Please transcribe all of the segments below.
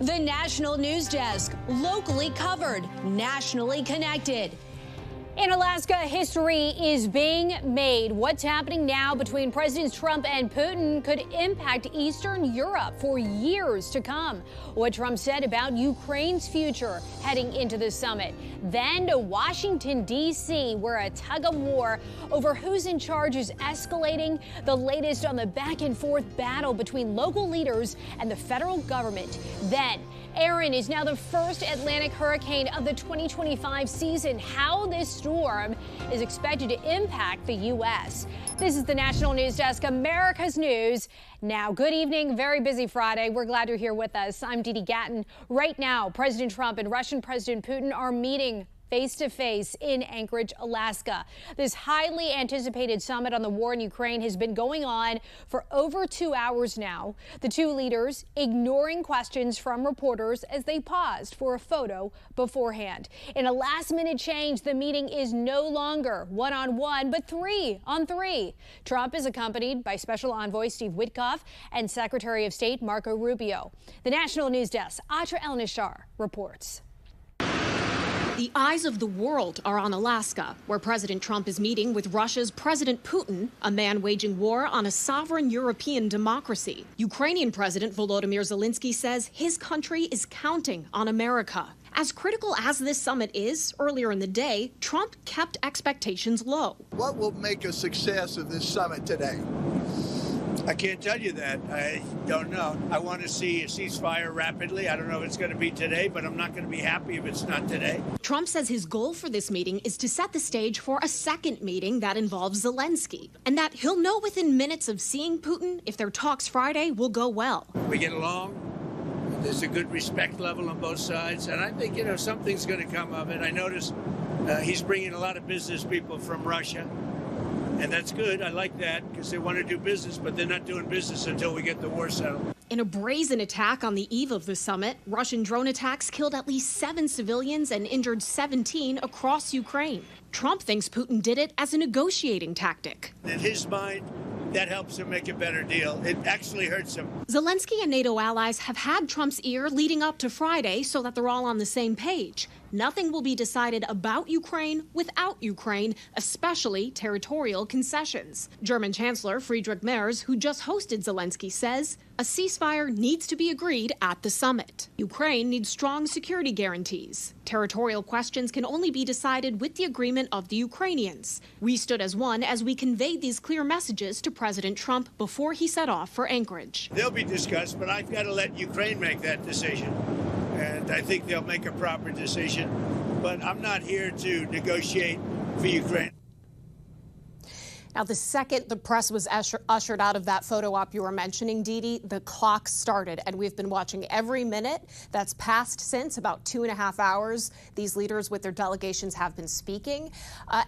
The National News Desk, locally covered, nationally connected. In Alaska, history is being made. What's happening now between Presidents Trump and Putin could impact Eastern Europe for years to come. What Trump said about Ukraine's future heading into the summit. Then to Washington, D.C., where a tug of war over who's in charge is escalating. The latest on the back and forth battle between local leaders and the federal government. Then, Erin is now the first Atlantic hurricane of the 2025 season. How this storm is expected to impact the U.S. This is the National News Desk, America's News. Now, good evening. Very busy Friday. We're glad you're here with us. I'm Dee Dee Gatton. Right now, President Trump and Russian President Putin are meeting face-to-face in Anchorage, Alaska. This highly anticipated summit on the war in Ukraine has been going on for over 2 hours now. The two leaders ignoring questions from reporters as they paused for a photo beforehand. In a last-minute change, the meeting is no longer one-on-one, but three-on-three. Trump is accompanied by Special Envoy Steve Witkoff and Secretary of State Marco Rubio. The National News Desk, Atra El-Nashar reports. The eyes of the world are on Alaska, where President Trump is meeting with Russia's President Putin, a man waging war on a sovereign European democracy. Ukrainian President Volodymyr Zelensky says his country is counting on America. As critical as this summit is, earlier in the day, Trump kept expectations low. What will make a success of this summit today? I can't tell you that. I don't know. I want to see a ceasefire rapidly. I don't know if it's going to be today, but I'm not going to be happy if it's not today. Trump says his goal for this meeting is to set the stage for a second meeting that involves Zelensky, and that he'll know within minutes of seeing Putin if their talks Friday will go well. We get along. There's a good respect level on both sides, and I think, something's going to come of it. I noticed he's bringing a lot of business people from Russia. And that's good. I like that because they want to do business, but they're not doing business until we get the war settled. In a brazen attack on the eve of the summit, Russian drone attacks killed at least 7 civilians and injured 17 across Ukraine. Trump thinks Putin did it as a negotiating tactic. In his mind, that helps him make a better deal. It actually hurts him. Zelensky and NATO allies have had Trump's ear leading up to Friday so that they're all on the same page. Nothing will be decided about Ukraine without Ukraine, especially territorial concessions. German Chancellor Friedrich Merz, who just hosted Zelensky, says a ceasefire needs to be agreed at the summit. Ukraine needs strong security guarantees. Territorial questions can only be decided with the agreement of the Ukrainians. We stood as one as we conveyed these clear messages to President Trump before he set off for Anchorage. They'll be discussed, but I've got to let Ukraine make that decision. And I think they'll make a proper decision. But I'm not here to negotiate for Ukraine. Now, the second the press was ushered out of that photo op you were mentioning, Dee Dee, the clock started, and we've been watching every minute that's passed since. About 2.5 hours, these leaders with their delegations have been speaking.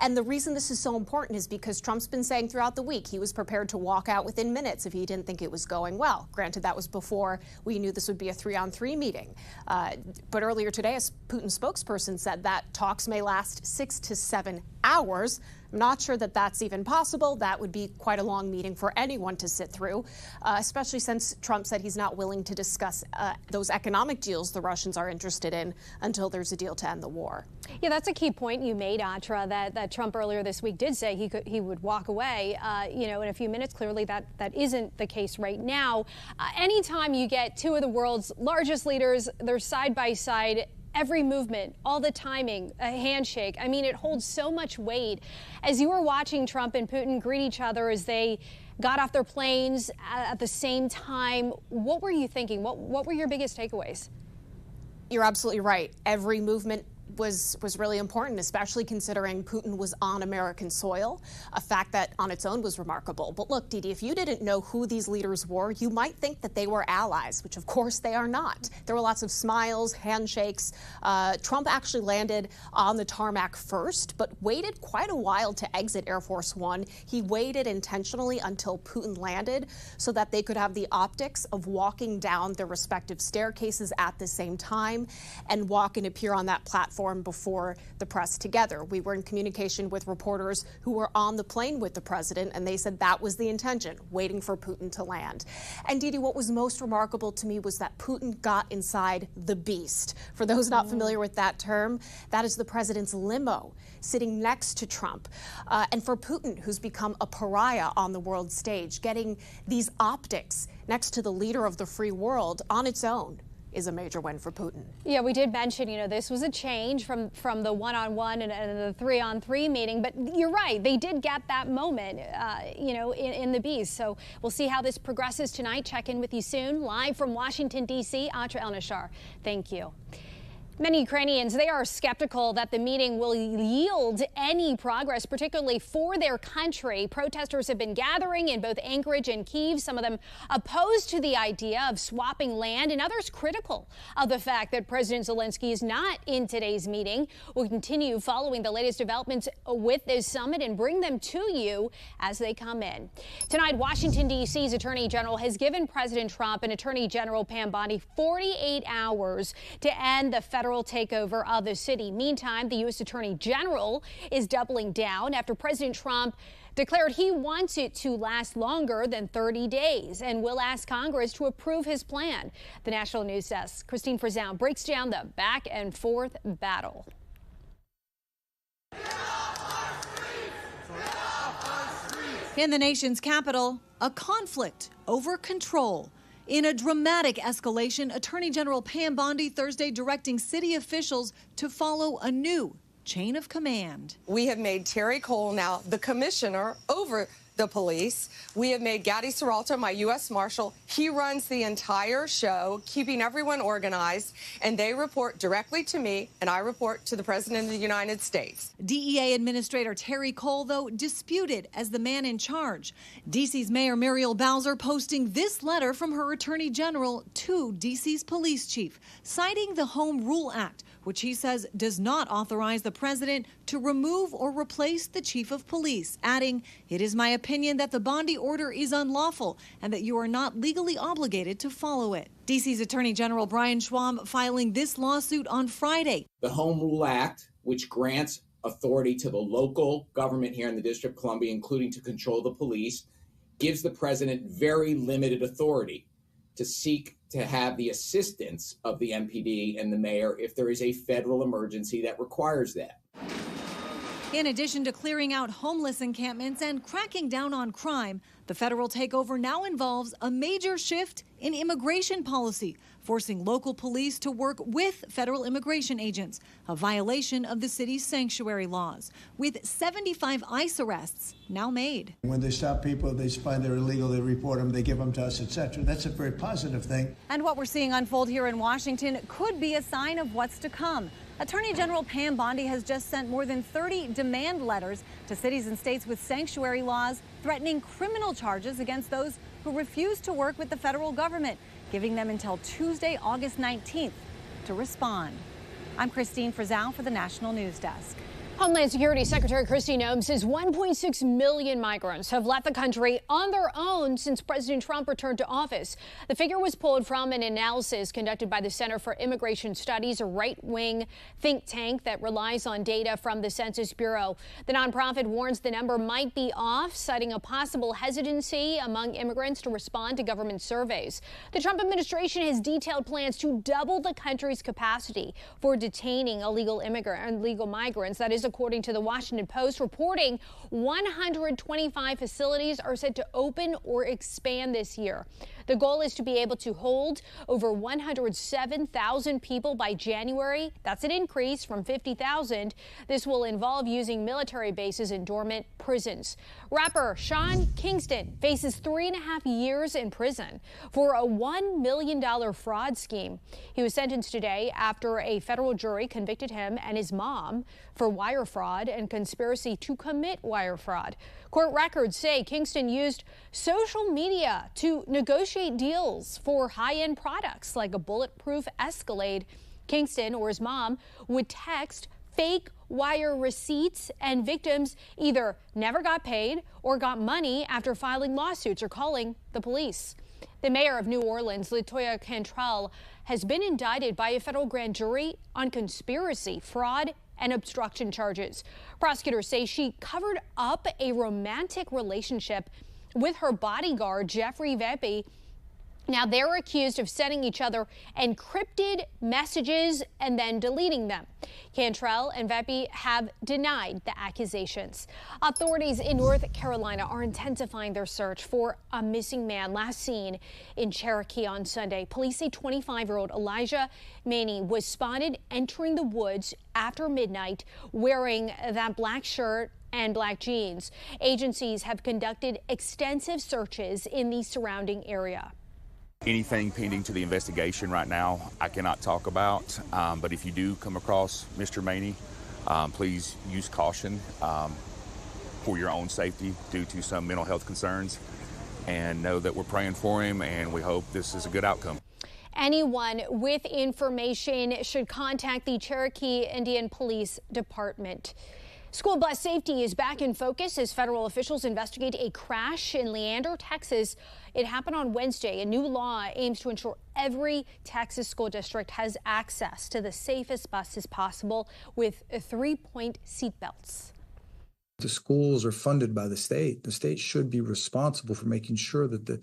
And the reason this is so important is because Trump's been saying throughout the week he was prepared to walk out within minutes if he didn't think it was going well. Granted, that was before we knew this would be a 3-on-3 meeting. But earlier today, a Putin spokesperson said that talks may last 6 to 7 hours. I'm not sure that that's even possible. That would be quite a long meeting for anyone to sit through, especially since Trump said he's not willing to discuss those economic deals the Russians are interested in until there's a deal to end the war. Yeah, that's a key point you made, Atra, that Trump earlier this week did say he would walk away, in a few minutes. Clearly, that isn't the case right now. Anytime you get two of the world's largest leaders, they're side by side. Every movement, all the timing, a handshake. I mean, it holds so much weight. As you were watching Trump and Putin greet each other as they got off their planes at the same time, what were you thinking? What were your biggest takeaways? You're absolutely right. Every movement was really important, especially considering Putin was on American soil, a fact that on its own was remarkable. But look, Dee Dee, if you didn't know who these leaders were, you might think that they were allies, which of course they are not. There were lots of smiles, handshakes. Trump actually landed on the tarmac first, but waited quite a while to exit Air Force One. He waited intentionally until Putin landed so that they could have the optics of walking down their respective staircases at the same time and walk and appear on that platform storm before the press together. We were in communication with reporters who were on the plane with the president, and they said that was the intention, waiting for Putin to land. And Didi, what was most remarkable to me was that Putin got inside the beast. For those not familiar with that term, that is the president's limo sitting next to Trump. And for Putin, who's become a pariah on the world stage, getting these optics next to the leader of the free world on its own is a major win for Putin. Yeah, we did mention, this was a change from the one-on-one and the three-on-three meeting, but you're right, they did get that moment, in the beast. So we'll see how this progresses tonight. Check in with you soon. Live from Washington, D.C., Atra El-Nashar. Thank you. Many Ukrainians, they are skeptical that the meeting will yield any progress, particularly for their country. Protesters have been gathering in both Anchorage and Kyiv, some of them opposed to the idea of swapping land, and others critical of the fact that President Zelensky is not in today's meeting. We'll continue following the latest developments with this summit and bring them to you as they come in. Tonight, Washington, D.C.'s Attorney General has given President Trump and Attorney General Pam Bondi 48 hours to end the federal takeover of the city. Meantime, the U.S. Attorney General is doubling down after President Trump declared he wants it to last longer than 30 days and will ask Congress to approve his plan. The National News Desk, Christine Frizzell, breaks down the back and forth battle. In the nation's capital, a conflict over control. In a dramatic escalation, Attorney General Pam Bondi Thursday directing city officials to follow a new chain of command. We have made Terry Cole now the commissioner over the police. We have made Gadi Serralto my U.S. Marshal. He runs the entire show, keeping everyone organized, and they report directly to me, and I report to the President of the United States. DEA Administrator Terry Cole, though, disputed as the man in charge. D.C.'s Mayor Muriel Bowser posting this letter from her Attorney General to D.C.'s police chief, citing the Home Rule Act, which he says does not authorize the president to remove or replace the chief of police, adding, "It is my opinion that the Bondi order is unlawful and that you are not legally obligated to follow it." D.C.'s Attorney General Brian Schwab filing this lawsuit on Friday. The Home Rule Act, which grants authority to the local government here in the District of Columbia, including to control the police, gives the president very limited authority to seek to have the assistance of the MPD and the mayor if there is a federal emergency that requires that. In addition to clearing out homeless encampments and cracking down on crime, the federal takeover now involves a major shift in immigration policy, forcing local police to work with federal immigration agents, a violation of the city's sanctuary laws, with 75 ICE arrests now made. When they stop people, they find they're illegal, they report them, they give them to us, etc. That's a very positive thing. And what we're seeing unfold here in Washington could be a sign of what's to come. Attorney General Pam Bondi has just sent more than 30 demand letters to cities and states with sanctuary laws threatening criminal charges against those who refuse to work with the federal government, giving them until Tuesday, August 19th to respond. I'm Christine Frizzell for the National News Desk. Homeland Security Secretary Kristi Noem says 1.6 million migrants have left the country on their own since President Trump returned to office. The figure was pulled from an analysis conducted by the Center for Immigration Studies, a right-wing think tank that relies on data from the Census Bureau. The nonprofit warns the number might be off, citing a possible hesitancy among immigrants to respond to government surveys. The Trump administration has detailed plans to double the country's capacity for detaining illegal migrants. That is according to the Washington Post, reporting 125 facilities are set to open or expand this year. The goal is to be able to hold over 107,000 people by January. That's an increase from 50,000. This will involve using military bases and dormant prisons. Rapper Sean Kingston faces 3.5 years in prison for a $1 million fraud scheme. He was sentenced today after a federal jury convicted him and his mom for wire fraud and conspiracy to commit wire fraud. Court records say Kingston used social media to negotiate deals for high-end products like a bulletproof Escalade. Kingston or his mom would text fake wire receipts, and victims either never got paid or got money after filing lawsuits or calling the police. The mayor of New Orleans, Latoya Cantrell, has been indicted by a federal grand jury on conspiracy, fraud, and obstruction charges. Prosecutors say she covered up a romantic relationship with her bodyguard, Jeffrey Veppy. Now, they're accused of sending each other encrypted messages and then deleting them. Cantrell and Veppy have denied the accusations. Authorities in North Carolina are intensifying their search for a missing man last seen in Cherokee on Sunday. Police say 25-year-old Elijah Maney was spotted entering the woods after midnight wearing that black shirt and black jeans. Agencies have conducted extensive searches in the surrounding area. Anything pending to the investigation right now, I cannot talk about. But if you do come across Mr. Maney, please use caution for your own safety due to some mental health concerns. And know that we're praying for him, and we hope this is a good outcome. Anyone with information should contact the Cherokee Indian Police Department. School bus safety is back in focus as federal officials investigate a crash in Leander, Texas. It happened on Wednesday. A new law aims to ensure every Texas school district has access to the safest buses possible with 3-point seatbelts. The schools are funded by the state. The state should be responsible for making sure that the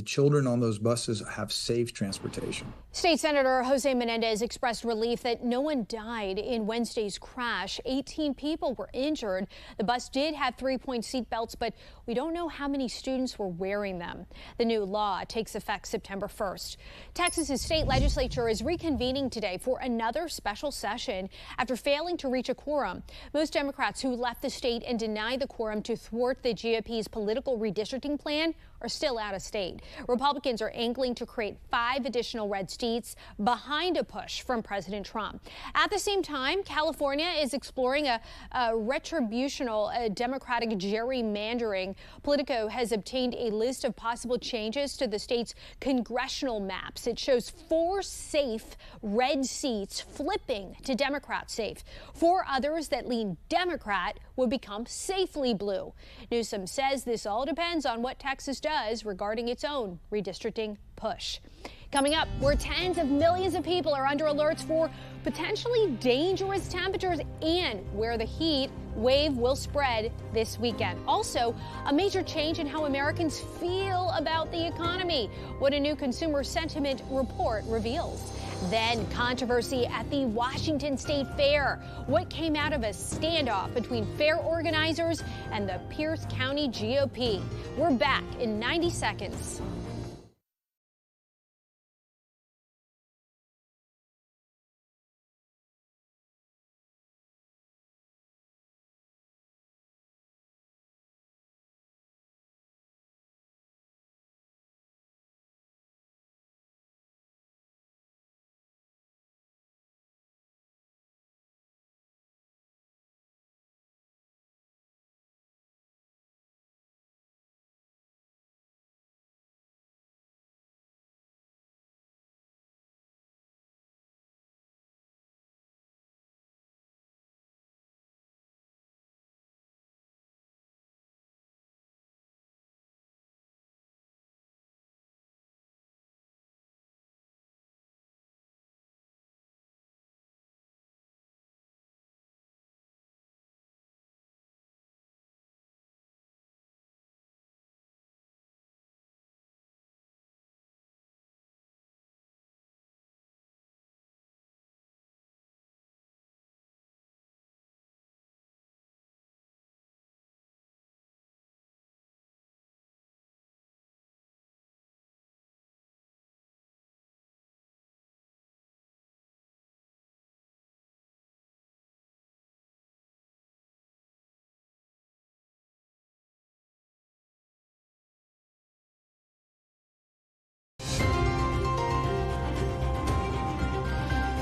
children on those buses have safe transportation. State Senator Jose Menendez expressed relief that no one died in Wednesday's crash. 18 people were injured. The bus did have 3-point seatbelts, but we don't know how many students were wearing them. The new law takes effect September 1st. Texas's state legislature is reconvening today for another special session after failing to reach a quorum. Most Democrats who left the state and denied the quorum to thwart the GOP's political redistricting plan are still out of state. Republicans are angling to create 5 additional red seats behind a push from President Trump. At the same time, California is exploring a retributional Democratic gerrymandering. Politico has obtained a list of possible changes to the state's congressional maps. It shows 4 safe red seats flipping to Democrat safe. 4 others that lean Democrat would become safely blue. Newsom says this all depends on what Texas does regarding its own redistricting push. Coming up, where tens of millions of people are under alerts for potentially dangerous temperatures and where the heat wave will spread this weekend. Also, a major change in how Americans feel about the economy, what a new consumer sentiment report reveals. Then controversy at the Washington State Fair. What came out of a standoff between fair organizers and the Pierce County GOP? We're back in 90 seconds.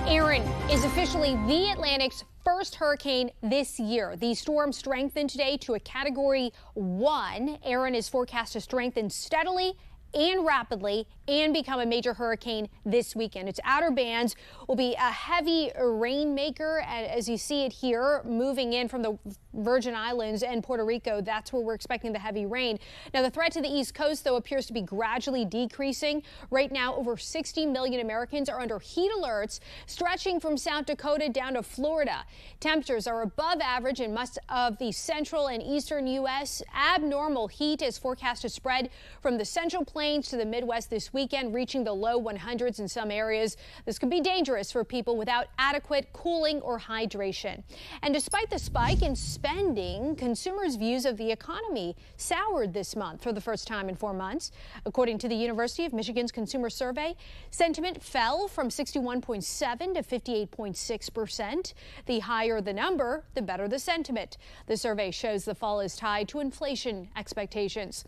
Aaron is officially the Atlantic's first hurricane this year. The storm strengthened today to a Category 1. Aaron is forecast to strengthen steadily and rapidly and become a major hurricane this weekend. Its outer bands will be a heavy rainmaker, as you see it here, moving in from the Virgin Islands and Puerto Rico. That's where we're expecting the heavy rain. Now, the threat to the East Coast, though, appears to be gradually decreasing. Right now, over 60 million Americans are under heat alerts, stretching from South Dakota down to Florida. Temperatures are above average in much of the central and eastern U.S. Abnormal heat is forecast to spread from the Central Plains to the Midwest this weekend, reaching the low 100s in some areas. This could be dangerous for people without adequate cooling or hydration. And despite the spike in spending, consumers' views of the economy soured this month for the first time in 4 months. According to the University of Michigan's Consumer Survey, sentiment fell from 61.7 to 58.6%. The higher the number, the better the sentiment. The survey shows the fall is tied to inflation expectations.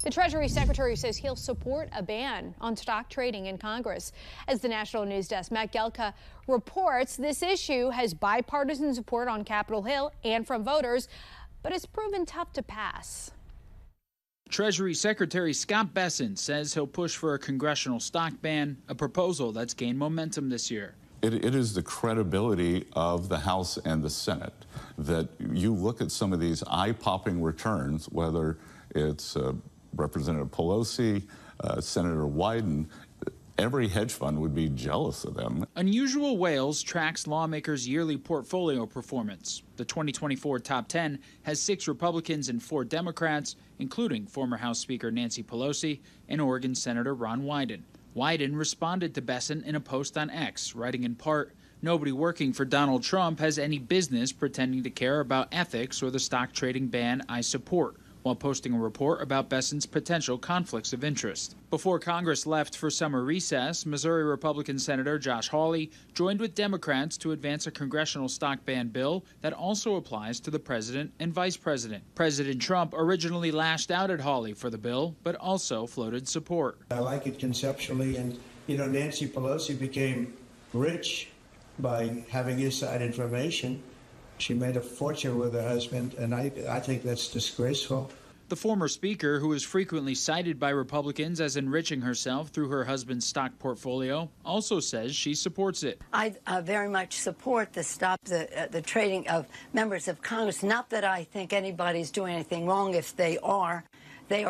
The Treasury Secretary says he'll support a ban on stock trading in Congress. As the National News Desk, Matt Gelka reports, this issue has bipartisan support on Capitol Hill and from voters, but it's proven tough to pass. Treasury Secretary Scott Bessent says he'll push for a congressional stock ban, a proposal that's gained momentum this year. It is the credibility of the House and the Senate that you look at some of these eye-popping returns, whether it's Representative Pelosi, Senator Wyden. Every hedge fund would be jealous of them. Unusual Whales tracks lawmakers' yearly portfolio performance. The 2024 top 10 has 6 Republicans and 4 Democrats, including former House Speaker Nancy Pelosi and Oregon Senator Ron Wyden. Wyden responded to Bessent in a post on X, writing in part, "Nobody working for Donald Trump has any business pretending to care about ethics or the stock trading ban I support," while posting a report about Bessent's potential conflicts of interest. Before Congress left for summer recess, Missouri Republican Senator Josh Hawley joined with Democrats to advance a congressional stock ban bill that also applies to the president and vice president. President Trump originally lashed out at Hawley for the bill, but also floated support. I like it conceptually, and, Nancy Pelosi became rich by having inside information. She made a fortune with her husband, and I think that's disgraceful. The former speaker, who is frequently cited by Republicans as enriching herself through her husband's stock portfolio, also says she supports it. I very much support the stop the trading of members of Congress. Not that I think anybody's doing anything wrong. If they are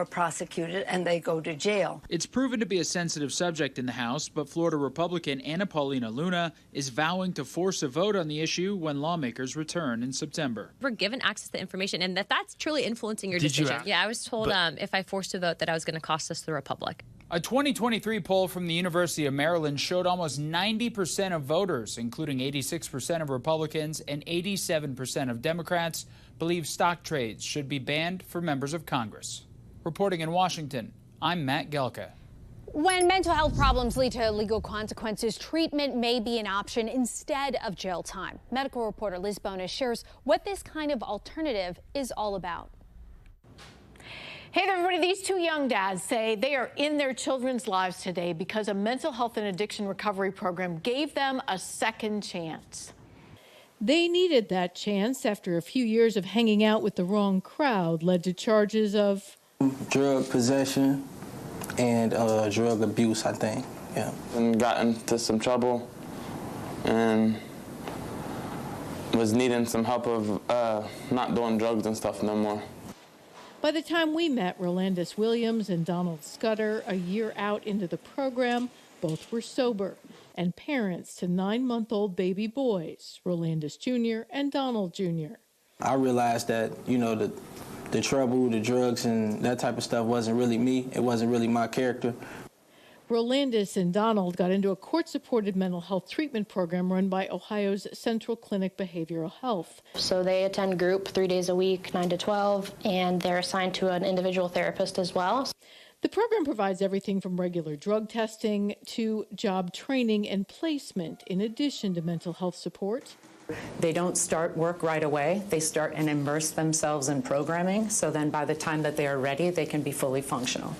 prosecuted and they go to jail. It's proven to be a sensitive subject in the House, but Florida Republican Anna Paulina Luna is vowing to force a vote on the issue when lawmakers return in September. We're given access to information, and that's truly influencing your decision. Yeah, I was told if I forced a vote that I was going to cost us the Republic. A 2023 poll from the University of Maryland showed almost 90% of voters, including 86% of Republicans and 87% of Democrats, believe stock trades should be banned for members of Congress. Reporting in Washington, I'm Matt Gelka. When mental health problems lead to legal consequences, treatment may be an option instead of jail time. Medical reporter Liz Bonas shares what this kind of alternative is all about. Hey there, everybody. These 2 young dads say they are in their children's lives today because a mental health and addiction recovery program gave them a second chance. They needed that chance after a few years of hanging out with the wrong crowd led to charges of drug possession and drug abuse, I think. Yeah. And got into some trouble and was needing some help of not doing drugs and stuff no more. By the time we met Rolandis Williams and Donald Scudder a year out into the program, both were sober and parents to 9-month-old baby boys, Rolandis Jr. and Donald Jr. I realized that, the trouble, the drugs, and that type of stuff wasn't really me. It wasn't really my character. Rolandis and Donald got into a court-supported mental health treatment program run by Ohio's Central Clinic Behavioral Health. So they attend group 3 days a week, 9 to 12, and they're assigned to an individual therapist as well. The program provides everything from regular drug testing to job training and placement, in addition to mental health support. They don't start work right away. They start and immerse themselves in programming, so then by the time that they are ready, they can be fully functional.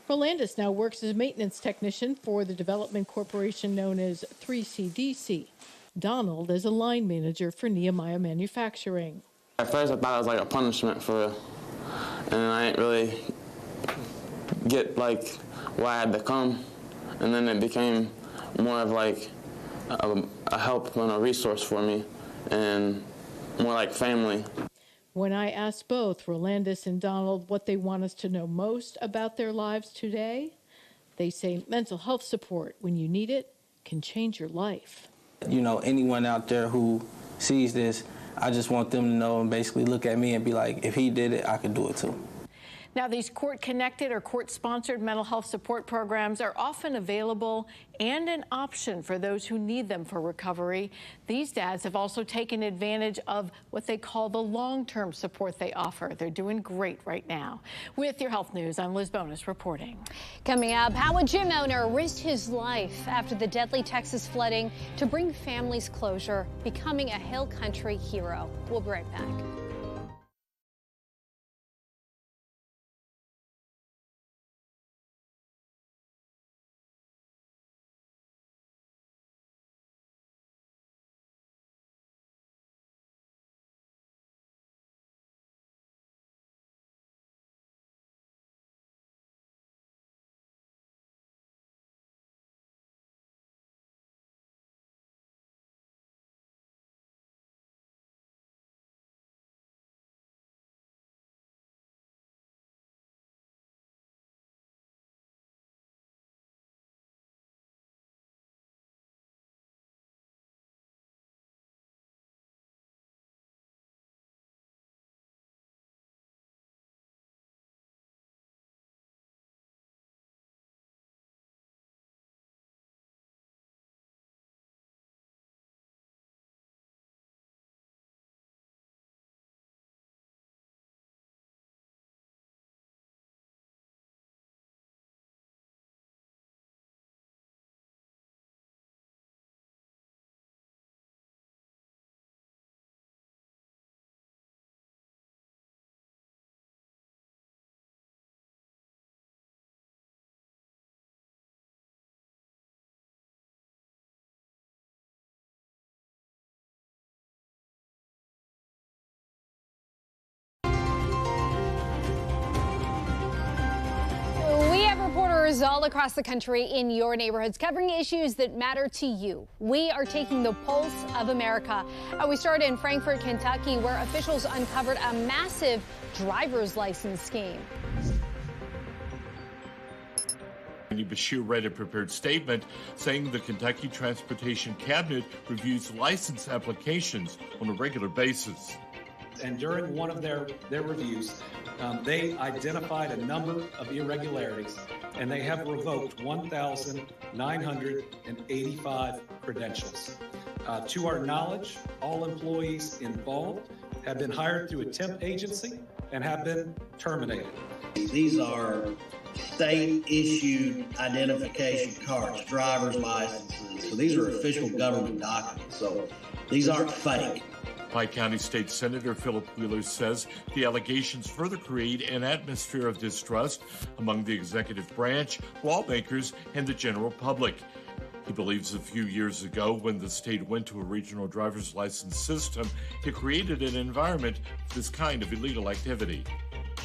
Rolandis now works as a maintenance technician for the development corporation known as 3CDC. Donald is a line manager for Nehemiah Manufacturing. At first I thought it was like a punishment for real, and I didn't really get like why I had to come, and then it became more of like a help and a resource for me, and more like family. When I asked both Rolandis and Donald what they want us to know most about their lives today, they say mental health support when you need it can change your life. You know, anyone out there who sees this, I just want them to know and basically look at me and be like, if he did it, I could do it too. Now, these court-connected or court-sponsored mental health support programs are often available and an option for those who need them for recovery. These dads have also taken advantage of what they call the long-term support they offer. They're doing great right now. With your health news, I'm Liz Bonus reporting. Coming up, how a gym owner risked his life after the deadly Texas flooding to bring families closure, becoming a Hill Country hero. We'll be right back. Reporters all across the country in your neighborhoods covering issues that matter to you. We are taking the pulse of America. We started in Frankfort, Kentucky, where officials uncovered a massive driver's license scheme. Bashir read a prepared statement saying the Kentucky Transportation Cabinet reviews license applications on a regular basis. And during one of their reviews, they identified a number of irregularities, and they have revoked 1,985 credentials. To our knowledge, all employees involved have been hired through a temp agency and have been terminated. These are state-issued identification cards, driver's licenses. So these are official government documents. So these aren't fake. Pike County State Senator Philip Wheeler says the allegations further create an atmosphere of distrust among the executive branch, lawmakers, and the general public. He believes a few years ago, when the state went to a regional driver's license system, it created an environment for this kind of illegal activity.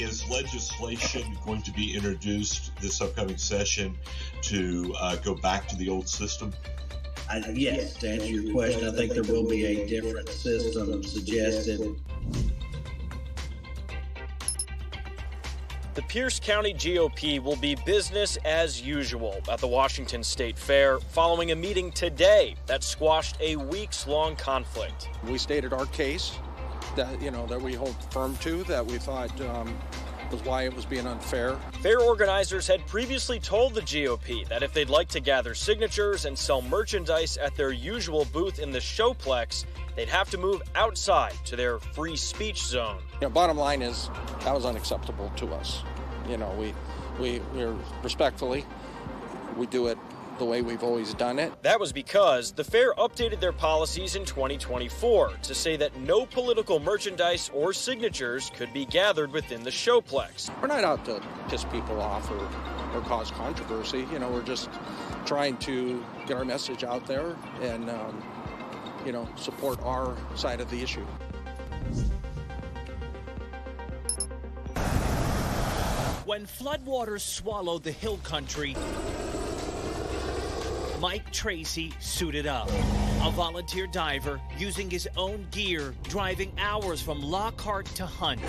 Is legislation going to be introduced this upcoming session to go back to the old system? Yes, to answer your question, I think there will be a different system suggested. The Pierce County GOP will be business as usual at the Washington State Fair following a meeting today that squashed a weeks-long conflict. We stated our case that, that we hold firm to, that we thought was why it was being unfair. Fair organizers had previously told the GOP that if they'd like to gather signatures and sell merchandise at their usual booth in the Showplex, they'd have to move outside to their free speech zone. Bottom line is that was unacceptable to us. We're respectfully, we do it the way we've always done it. That was because the fair updated their policies in 2024 to say that no political merchandise or signatures could be gathered within the Showplex. We're not out to piss people off or cause controversy. We're just trying to get our message out there and, support our side of the issue. When floodwaters swallowed the hill country, Mike Tracy suited up. A volunteer diver using his own gear, driving hours from Lockhart to Hunt.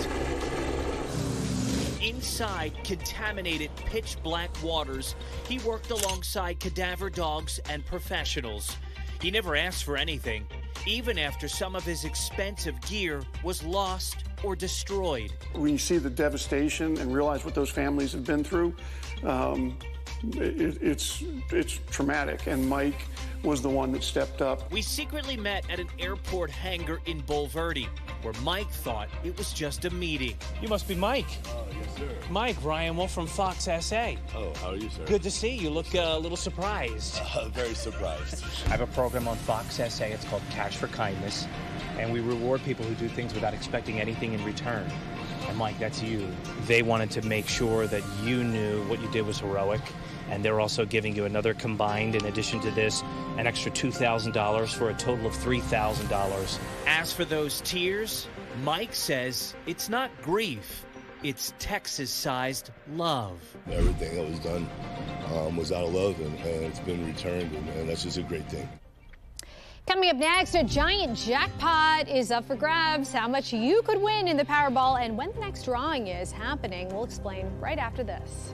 Inside contaminated pitch black waters, he worked alongside cadaver dogs and professionals. He never asked for anything, even after some of his expensive gear was lost or destroyed. When you see the devastation and realize what those families have been through, it's traumatic, and Mike was the one that stepped up. We secretly met at an airport hangar in Bulverde, where Mike thought it was just a meeting. You must be Mike. Oh, yes, sir. Mike, Ryan Wolf from Fox SA. Oh, how are you, sir? Good to see you. You look a little surprised. Very surprised. I have a program on Fox SA. It's called Cash for Kindness, and we reward people who do things without expecting anything in return. And Mike, that's you. They wanted to make sure that you knew what you did was heroic, and they're also giving you another combined, in addition to this, an extra $2,000 for a total of $3,000. As for those tears, Mike says it's not grief, it's Texas-sized love. Everything that was done was out of love, and it's been returned, and that's just a great thing. Coming up next, a giant jackpot is up for grabs. How much you could win in the Powerball and when the next drawing is happening, we'll explain right after this.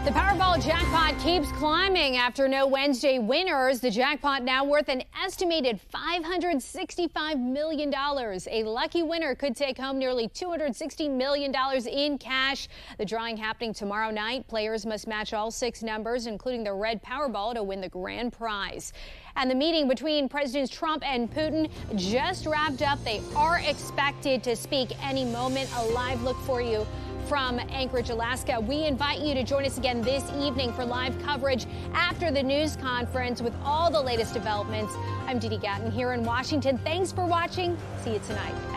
The Powerball jackpot keeps climbing after no Wednesday winners. The jackpot now worth an estimated $565 million. A lucky winner could take home nearly $260 million in cash. The drawing happening tomorrow night. Players must match all 6 numbers, including the red Powerball, to win the grand prize. And the meeting between Presidents Trump and Putin just wrapped up. They are expected to speak any moment. A live look for you from Anchorage, Alaska. We invite you to join us again this evening for live coverage after the news conference with all the latest developments. I'm Didi Gatton here in Washington. Thanks for watching. See you tonight.